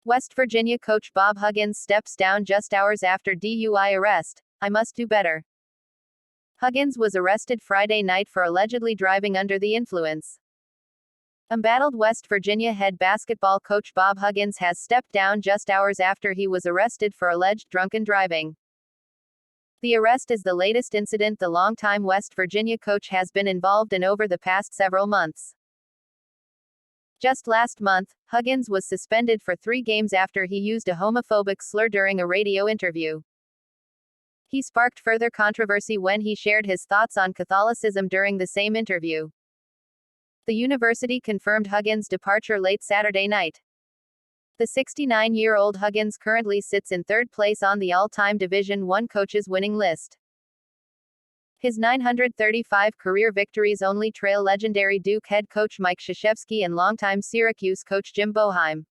West Virginia coach Bob Huggins steps down just hours after DUI arrest. I must do better. Huggins was arrested Friday night for allegedly driving under the influence. Embattled West Virginia head basketball coach Bob Huggins has stepped down just hours after he was arrested for alleged drunken driving. The arrest is the latest incident the longtime West Virginia coach has been involved in over the past several months. Just last month, Huggins was suspended for 3 games after he used a homophobic slur during a radio interview. He sparked further controversy when he shared his thoughts on Catholicism during the same interview. The university confirmed Huggins' departure late Saturday night. The 69-year-old Huggins currently sits in 3rd place on the all-time Division I coaches winning list. His 935 career victories only trail legendary Duke head coach Mike Krzyzewski and longtime Syracuse coach Jim Boeheim.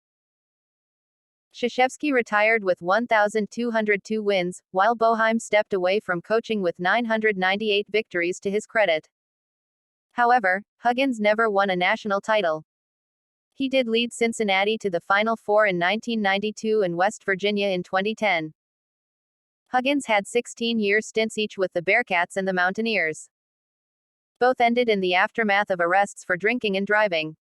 Krzyzewski retired with 1,202 wins, while Boeheim stepped away from coaching with 998 victories to his credit. However, Huggins never won a national title. He did lead Cincinnati to the Final Four in 1992 and West Virginia in 2010. Huggins had 16-year stints each with the Bearcats and the Mountaineers. Both ended in the aftermath of arrests for drinking and driving.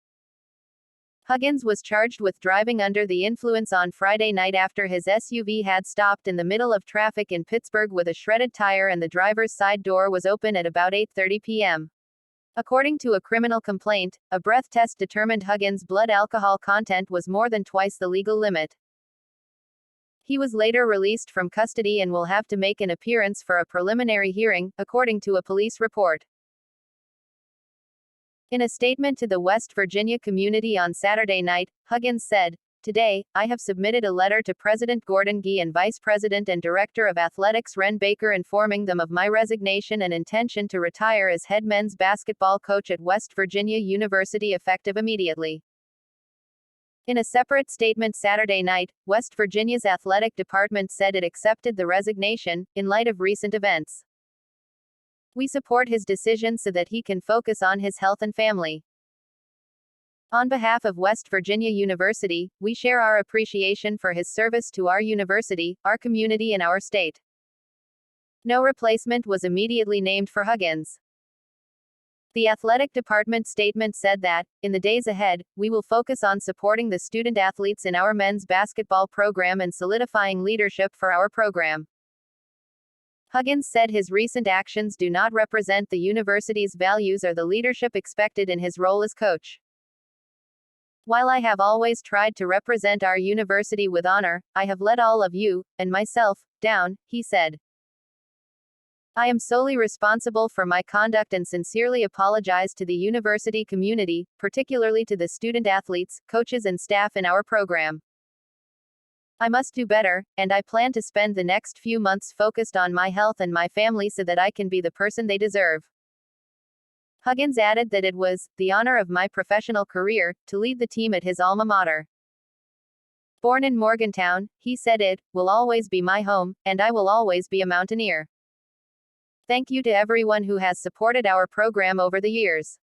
Huggins was charged with driving under the influence on Friday night after his SUV had stopped in the middle of traffic in Pittsburgh with a shredded tire and the driver's side door was open at about 8:30 p.m. According to a criminal complaint, a breath test determined Huggins' blood alcohol content was more than twice the legal limit. He was later released from custody and will have to make an appearance for a preliminary hearing, according to a police report. In a statement to the West Virginia community on Saturday night, Huggins said, "Today, I have submitted a letter to President Gordon Gee and Vice President and Director of Athletics Ren Baker informing them of my resignation and intention to retire as head men's basketball coach at West Virginia University effective immediately." In a separate statement Saturday night, West Virginia's athletic department said it accepted the resignation, in light of recent events. "We support his decision so that he can focus on his health and family. On behalf of West Virginia University, we share our appreciation for his service to our university, our community and our state." No replacement was immediately named for Huggins. The athletic department statement said that, "In the days ahead, we will focus on supporting the student athletes in our men's basketball program and solidifying leadership for our program." Huggins said his recent actions do not represent the university's values or the leadership expected in his role as coach. "While I have always tried to represent our university with honor, I have let all of you, and myself, down," he said. "I am solely responsible for my conduct and sincerely apologize to the university community, particularly to the student athletes, coaches and staff in our program. I must do better, and I plan to spend the next few months focused on my health and my family so that I can be the person they deserve." Huggins added that it was the honor of my professional career to lead the team at his alma mater. Born in Morgantown, he said, "It will always be my home, and I will always be a Mountaineer. Thank you to everyone who has supported our program over the years.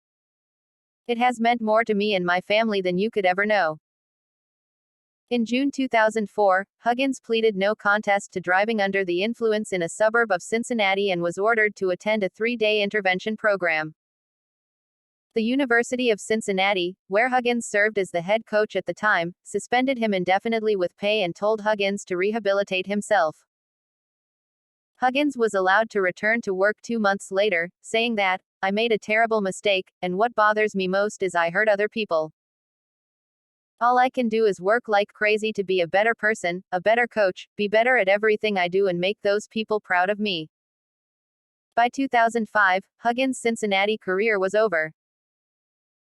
It has meant more to me and my family than you could ever know." In June 2004, Huggins pleaded no contest to driving under the influence in a suburb of Cincinnati and was ordered to attend a 3-day intervention program. The University of Cincinnati, where Huggins served as the head coach at the time, suspended him indefinitely with pay and told Huggins to rehabilitate himself. Huggins was allowed to return to work 2 months later, saying that, "I made a terrible mistake, and what bothers me most is I hurt other people. All I can do is work like crazy to be a better person, a better coach, be better at everything I do and make those people proud of me." By 2005, Huggins' Cincinnati career was over.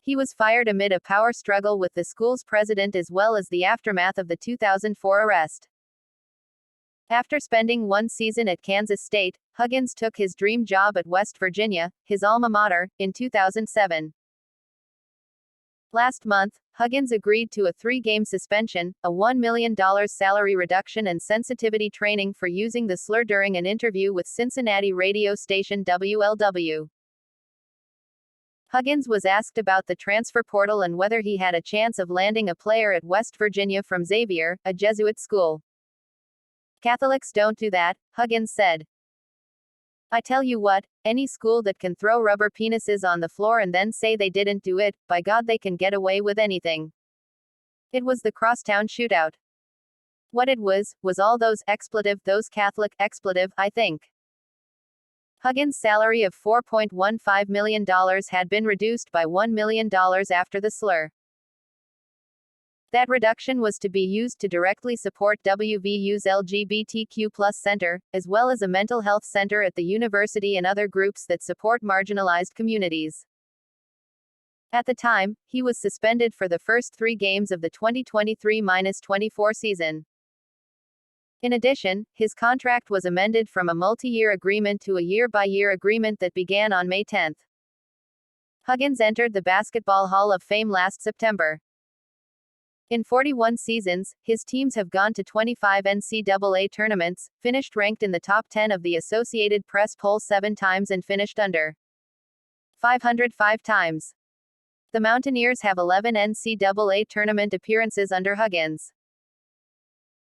He was fired amid a power struggle with the school's president as well as the aftermath of the 2004 arrest. After spending 1 season at Kansas State, Huggins took his dream job at West Virginia, his alma mater, in 2007. Last month, Huggins agreed to a 3-game suspension, a $1 million salary reduction and sensitivity training for using the slur during an interview with Cincinnati radio station WLW. Huggins was asked about the transfer portal and whether he had a chance of landing a player at West Virginia from Xavier, a Jesuit school. "Catholics don't do that," Huggins said. "I tell you what, any school that can throw rubber penises on the floor and then say they didn't do it, by God they can get away with anything. It was the crosstown shootout. What it was all those Catholic expletive, I think." Huggins' salary of $4.15 million had been reduced by $1 million after the slur. That reduction was to be used to directly support WVU's LGBTQ+ center, as well as a mental health center at the university and other groups that support marginalized communities. At the time, he was suspended for the first 3 games of the 2023-24 season. In addition, his contract was amended from a multi-year agreement to a year-by-year agreement that began on May 10. Huggins entered the Basketball Hall of Fame last September. In 41 seasons, his teams have gone to 25 NCAA tournaments, finished ranked in the top 10 of the Associated Press poll 7 times and finished under 500 5 times. The Mountaineers have 11 NCAA tournament appearances under Huggins.